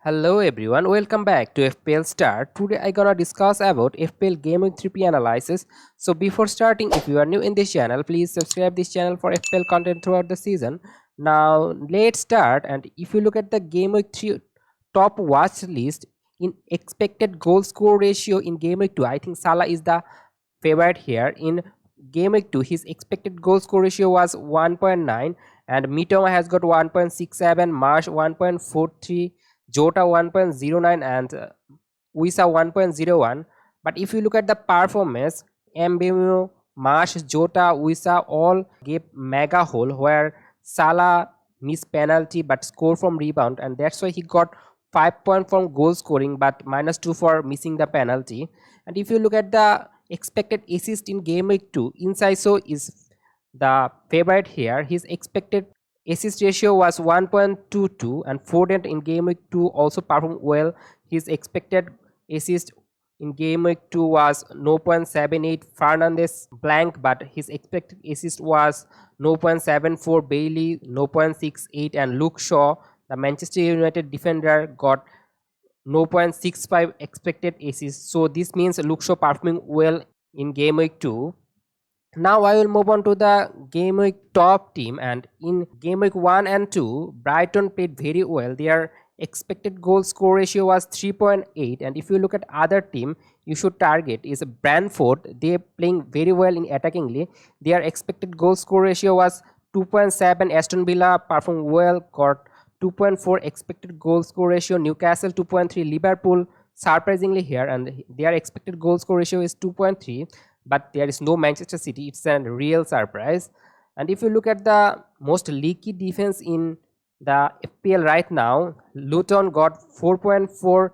Hello everyone, welcome back to FPL STAR. Today I gonna discuss about FPL Gameweek 3 Pre-analysis. So before starting, if you are new in this channel, please subscribe this channel for FPL content throughout the season. Now let's start. And if you look at the Gameweek 3 top watch list in expected goal score ratio in Gameweek 2, I think Salah is the favorite here. In Game Week 2, his expected goal score ratio was 1.9, and Mitoma has got 1.67, Marsh 1.43, Jota 1.09, and Wisa 1.01. But if you look at the performance, Mbemu, Marsh, Jota, Wisa all gave mega hole where Salah missed penalty but scored from rebound, and that's why he got 5 points from goal scoring but -2 for missing the penalty. And if you look at the expected assist in game week 2, Incisiso is the favorite here. His expected assist ratio was 1.22, and Foden in game week 2 also performed well. His expected assist in game week 2 was 0.78. Fernandez blank, but his expected assist was 0.74. Bailey 0.68, and Luke Shaw, the Manchester United defender, got 0.65 expected assists. So this means Luke Shaw performing well in game week 2. Now I will move on to the game week top team, and in game week 1 and 2 Brighton played very well. Their expected goal score ratio was 3.8, and if you look at other team you should target is Brentford. They playing very well in attackingly. Their expected goal score ratio was 2.7. Aston Villa performed well, got 2.4 expected goal score ratio. Newcastle 2.3. Liverpool surprisingly here, and their expected goal score ratio is 2.3, but there is no Manchester City. It's a real surprise. And if you look at the most leaky defense in the FPL right now, Luton got 4.4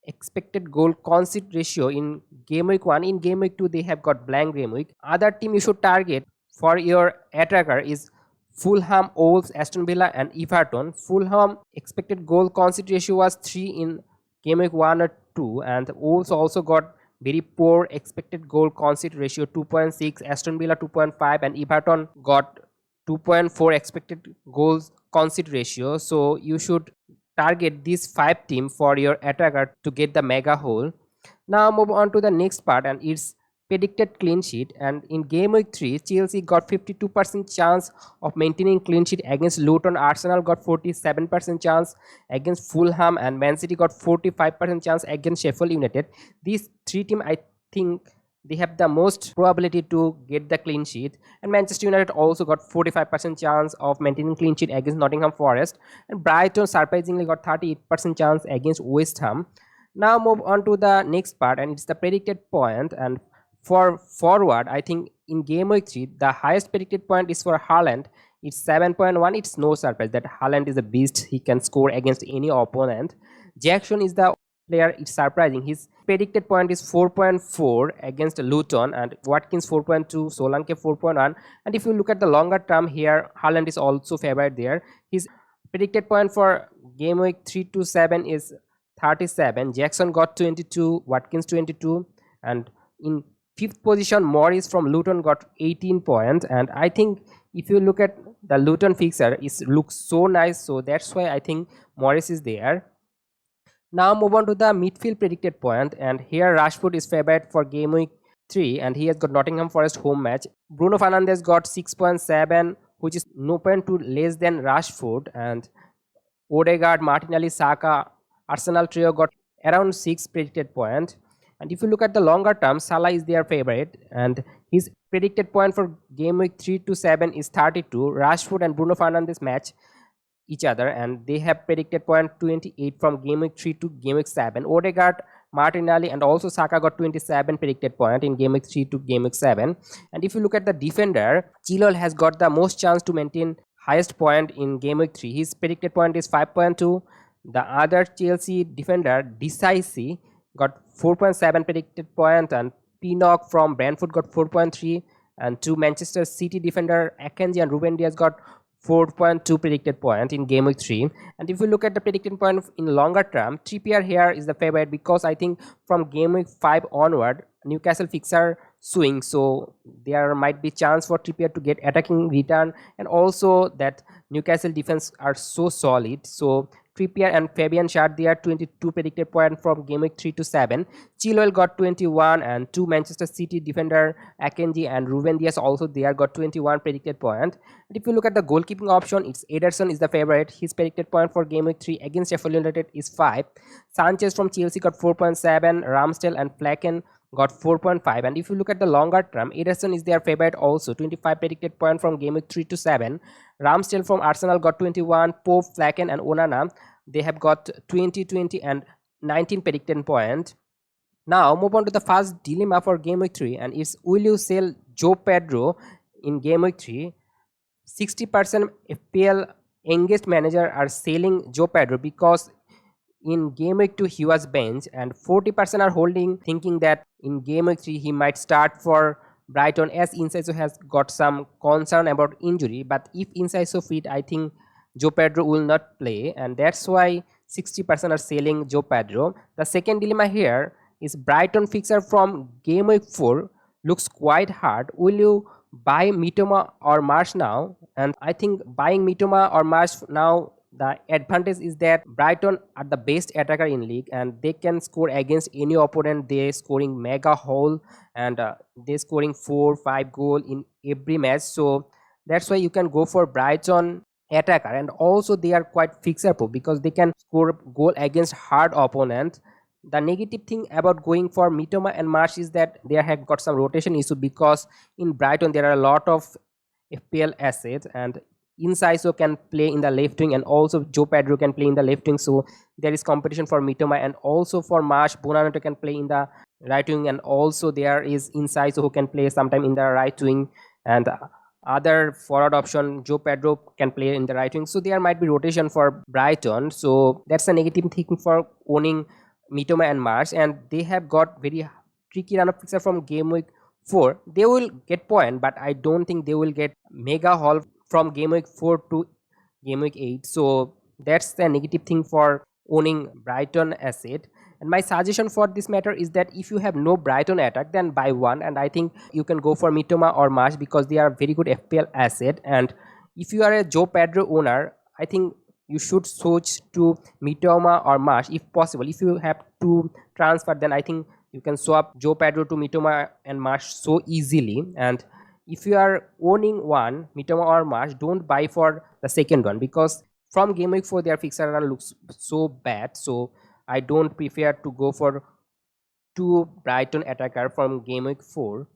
expected goal concede ratio in game week 1. In game week 2 they have got blank game week. Other team you should target for your attacker is Fulham, Wolves, Aston Villa, and Everton. Fulham expected goal concede ratio was 3 in game week 1 or 2, and Wolves also got very poor expected goal concede ratio 2.6. Aston Villa 2.5, and Everton got 2.4 expected goals concede ratio. So you should target these 5 teams for your attacker to get the mega hole. Now move on to the next part, and it's predicted clean sheet. And in game week 3 Chelsea got 52% chance of maintaining clean sheet against Luton. Arsenal got 47% chance against Fulham, and Man City got 45% chance against Sheffield United. These 3 teams, I think, they have the most probability to get the clean sheet. And Manchester United also got 45% chance of maintaining clean sheet against Nottingham Forest, and Brighton surprisingly got 38% chance against West Ham. Now move on to the next part, and it's the predicted point. And for forward, I think in game week 3 the highest predicted point is for Haaland. It's 7.1. It's no surprise that Haaland is a beast. He can score against any opponent. Jackson is the player. It's surprising. His predicted point is 4.4 against Luton, and Watkins 4.2, Solanke 4.1. And if you look at the longer term here, Haaland is also favored there. His predicted point for game week 3 to 7 is 37. Jackson got 22, Watkins 22, and in fifth position Morris from Luton got 18 points. And I think if you look at the Luton fixture, it looks so nice, so that's why I think Morris is there. Now move on to the midfield predicted point, and here Rashford is favored for game week 3, and he has got Nottingham Forest home match. Bruno Fernandes got 6.7, which is 0.2 less than Rashford, and Odegaard, Martinelli, Saka, Arsenal trio got around 6 predicted point. And if you look at the longer term, Salah is their favorite, and his predicted point for game week 3 to 7 is 32. Rashford and Bruno Fernandes match each other, and they have predicted point 28 from game week 3 to game week 7. Odegaard, Martinelli, and also Saka got 27 predicted point in game week 3 to game week 7. And if you look at the defender, Chilwell has got the most chance to maintain highest point in game week 3. His predicted point is 5.2. The other Chelsea defender, Disasi, got 4.7 predicted point, and Pinnock from Brentford got 4.3, and two Manchester City defender Akanji and Ruben Diaz got 4.2 predicted point in game week 3. And if you look at the predicted point in longer term, Trippier here is the favorite, because I think from game week 5 onward Newcastle fixer swing, so there might be chance for Trippier to get attacking return, and also that Newcastle defense are so solid, so Trippier and Fabian Schär, they are 22 predicted point from game week 3 to 7. Chilwell got 21, and two Manchester City defender Akanji and Ruben Dias also they are got 21 predicted point. And if you look at the goalkeeping option, it's Ederson is the favorite. His predicted point for game week 3 against Sheffield United is 5. Sanchez from Chelsea got 4.7. Ramsdale and Flecken got 4.5. And if you look at the longer term, Ederson is their favorite also, 25 predicted point from game week 3 to 7. Ramsdale from Arsenal got 21. Pope, Flecken and Onana, they have got 20, 20 and 19 predicted point. Now move on to the first dilemma for game week 3, and it's will you sell Joe Pedro in game week 3? 60% FPL engaged manager are selling Joe Pedro because in game week 2 he was benched, and 40% are holding, thinking that in game week 3 he might start for Brighton, as Incisive has got some concern about injury. But if Incisive fit, I think Joe Pedro will not play, and that's why 60% are selling Joe Pedro. The second dilemma here is Brighton fixture from game week 4 looks quite hard. Will you buy Mitoma or Marsh now? And I think buying Mitoma or Marsh now, the advantage is that Brighton are the best attacker in league, and they can score against any opponent. They scoring mega haul, and they scoring 4-5 goal in every match. So that's why you can go for Brighton attacker, and also they are quite fixer proof because they can score goal against hard opponents. The negative thing about going for Mitoma and Marsh is that they have got some rotation issue, because in Brighton there are a lot of FPL assets, and Incisive can play in the left wing, and also Joe Pedro can play in the left wing. So there is competition for Mitoma, and also for Marsh, Bonanoto can play in the right wing, and also there is Incisive who can play sometime in the right wing, and other forward option Joe Pedro can play in the right wing. So there might be rotation for Brighton. So that's a negative thing for owning Mitoma and Marsh, and they have got very tricky run of fixture from game week 4. They will get point, but I don't think they will get mega haul from game week 4 to game week 8. So that's the negative thing for owning Brighton asset. And my suggestion for this matter is that if you have no Brighton attack, then buy one, and I think you can go for Mitoma or Marsh because they are very good FPL asset. And if you are a Joe Pedro owner, I think you should switch to Mitoma or Marsh if possible. If you have to transfer, then I think you can swap Joe Pedro to Mitoma and Marsh so easily. And if you are owning one, Mitoma or Marsh, don't buy for the second one, because from game week 4 their fixture run looks so bad. So I don't prefer to go for two Brighton attacker from game week 4.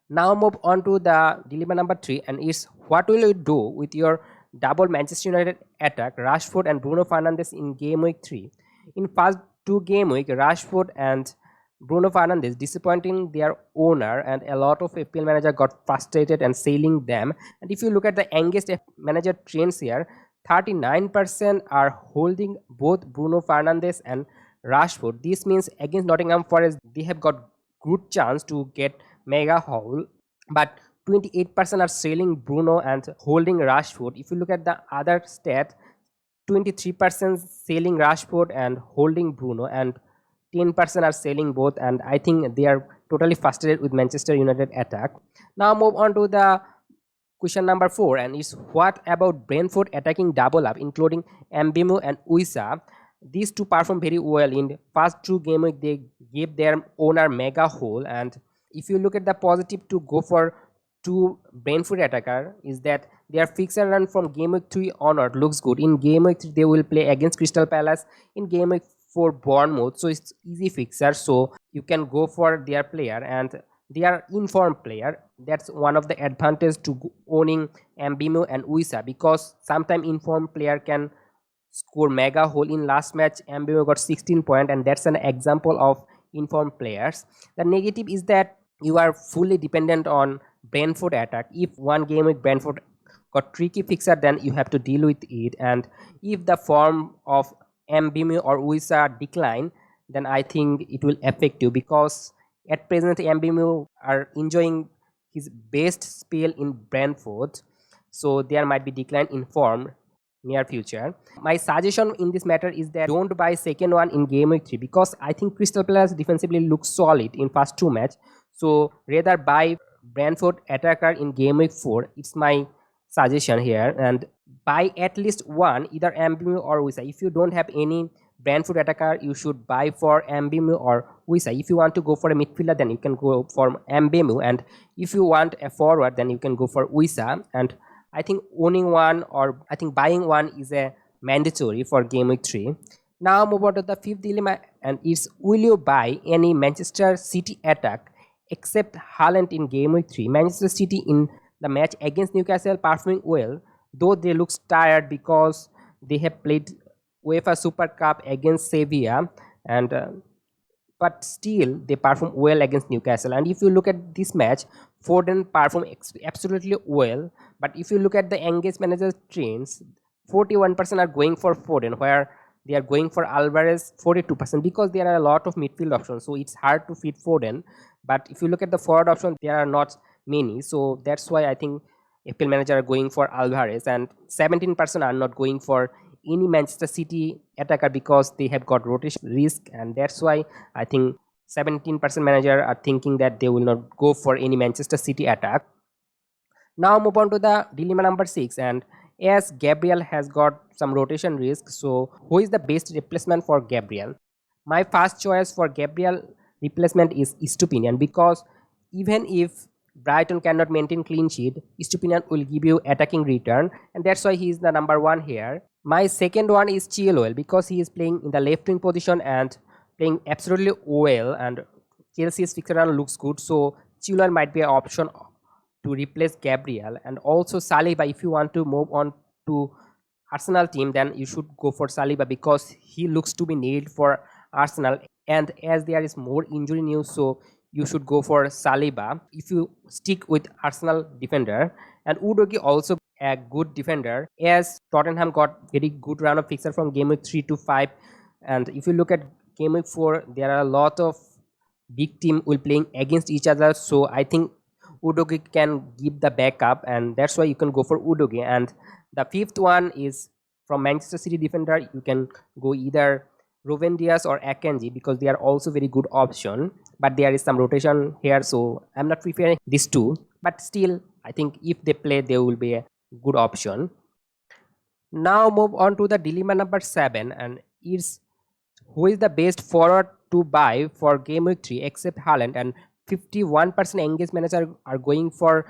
Now move on to the dilemma number 3, and it's what will you do with your double Manchester United attack, Rashford and Bruno Fernandes in game week 3. In first two game week, Rashford and Bruno Fernandes disappointing their owner, and a lot of FPL manager got frustrated and selling them. And if you look at the engaged manager trends here, 39% are holding both Bruno Fernandes and Rashford. This means against Nottingham Forest, they have got good chance to get mega haul, but 28% are selling Bruno and holding Rashford. If you look at the other stat, 23% selling Rashford and holding Bruno, and 10% are selling both, and I think they are totally frustrated with Manchester United attack. Now move on to the question number 4, and it's what about Brentford attacking double up, including Mbemu and Wissa. These two perform very well in first two game week. They gave their owner mega hole, and if you look at the positive to go for two Brentford attacker is that their fixture run from game week 3 onward looks good. In game week 3 they will play against Crystal Palace, in game week 4 Bournemouth, so it's easy fixture, so you can go for their player, and they are informed player. That's one of the advantage to owning Mbemu and Wissa, because sometimes informed player can score mega hole. In last match Mbemu got 16 point, and that's an example of informed players. The negative is that you are fully dependent on Brentford attack. If one game with Brentford got tricky fixer, then you have to deal with it, and if the form of Mbemu or Wissa decline, then I think it will affect you, because at present Mbemu are enjoying his best spell in Brentford, so there might be decline in form near future. My suggestion in this matter is that don't buy second one in game week 3, because I think Crystal Palace defensively looks solid in first two match, so rather buy Brentford attacker in game week 4. It's my suggestion here. And buy at least one, either Mbimu or Wisa. If you don't have any brand food attacker, you should buy for Mbimu or Wisa. If you want to go for a midfielder, then you can go for Mbimu, and if you want a forward, then you can go for Wisa. And I think owning one, or I think buying one, is a mandatory for game week 3. Now move on to the fifth dilemma, and it's, will you buy any Manchester City attack except Haaland in game week 3? Manchester City in the match against Newcastle performing well, though they look tired because they have played UEFA Super Cup against Sevilla, and but still they perform well against Newcastle. And if you look at this match, Foden performed absolutely well. But if you look at the engaged manager trends, 41% are going for Foden, where they are going for Alvarez 42%, because there are a lot of midfield options. So it's hard to fit Foden. But if you look at the forward option, there are not many. So that's why I think FPL manager are going for Alvarez, and 17% are not going for any Manchester City attacker because they have got rotation risk, and that's why I think 17% manager are thinking that they will not go for any Manchester City attack. Now move on to the dilemma number 6, and as Gabriel has got some rotation risk, so who is the best replacement for Gabriel? My first choice for Gabriel replacement is Stupinian, because even if Brighton cannot maintain clean sheet, Stupinian will give you attacking return, and that's why he is the number 1 here. My second one is Chilwell, because he is playing in the left wing position and playing absolutely well, and Chelsea's fixture run looks good, so Chilwell might be an option to replace Gabriel. And also Saliba, if you want to move on to Arsenal team, then you should go for Saliba because he looks to be needed for Arsenal. And as there is more injury news, so you should go for Saliba if you stick with Arsenal defender. And Udogi also a good defender, as Tottenham got very good run of fixture from game week 3 to 5. And if you look at game week 4, there are a lot of big team will playing against each other, so I think Udogi can give the backup, and that's why you can go for Udogi. And the fifth one is from Manchester City defender. You can go either Ruben Dias or Akanji, because they are also very good option, but there is some rotation here, so I'm not preferring these two, but still I think if they play, they will be a good option. Now move on to the dilemma number 7, and it's, who is the best forward to buy for game week 3 except Haaland? And 51% engaged managers are going for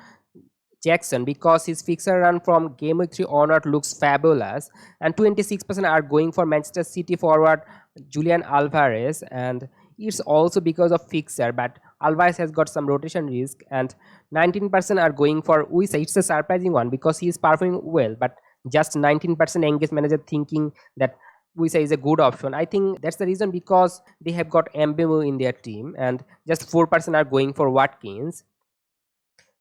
Jackson because his fixture run from game week 3 onward looks fabulous, and 26% are going for Manchester City forward Julian Alvarez, and it's also because of fixture, but Alvarez has got some rotation risk, and 19% are going for Wisa. It's a surprising one because he is performing well, but just 19% engaged manager thinking that Wisa is a good option. I think that's the reason, because they have got Mbemu in their team, and just 4% are going for Watkins.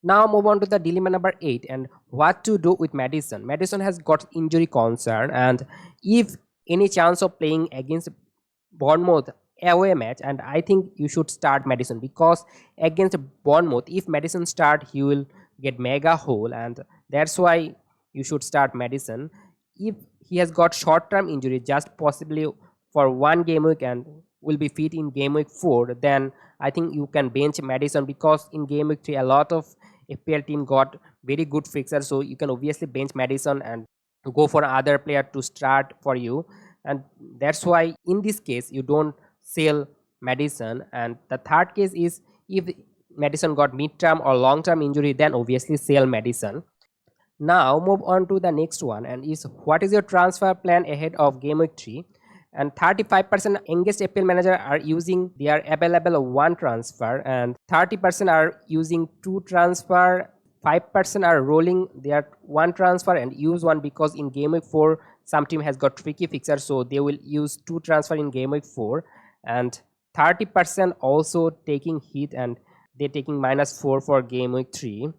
Now move on to the dilemma number 8, and what to do with Madison. Madison has got injury concern, and if any chance of playing against Bournemouth away match, and I think you should start Madison, because against Bournemouth, if Madison start, he will get mega hole, and that's why you should start Madison. If he has got short-term injury, just possibly for one game week, and will be fit in game week 4, then I think you can bench Madison, because in game week 3 a lot of FPL team got very good fixers, so you can obviously bench Madison and go for other player to start for you. And that's why in this case you don't sell Madison. And the third case is, if Madison got mid-term or long-term injury, then obviously sell Madison. Now move on to the next one, and is, what is your transfer plan ahead of game week 3? And 35% engaged FPL manager are using their available one transfer, and 30% are using two transfer, 5% are rolling their one transfer and use one, because in game week 4 some team has got tricky fixer, so they will use two transfer in game week 4. And 30% also taking hit, and they're taking -4 for game week 3.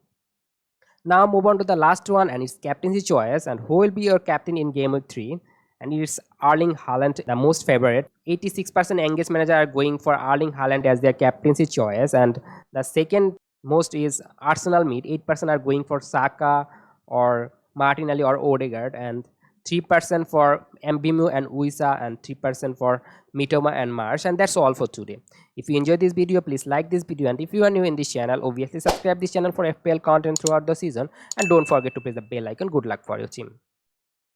Now move on to the last one, and it's captaincy choice, and who will be your captain in game week 3? And it's Erling Haaland, the most favorite. 86% engaged manager are going for Erling Haaland as their captaincy choice, and the second most is Arsenal mid. 8% are going for Saka or Martinelli or Odegaard, and 3% for Mbemu and Wisa, and 3% for Mitoma and Marsh. And that's all for today. If you enjoyed this video, please like this video, and if you are new in this channel, obviously subscribe this channel for FPL content throughout the season, and don't forget to press the bell icon. Good luck for your team.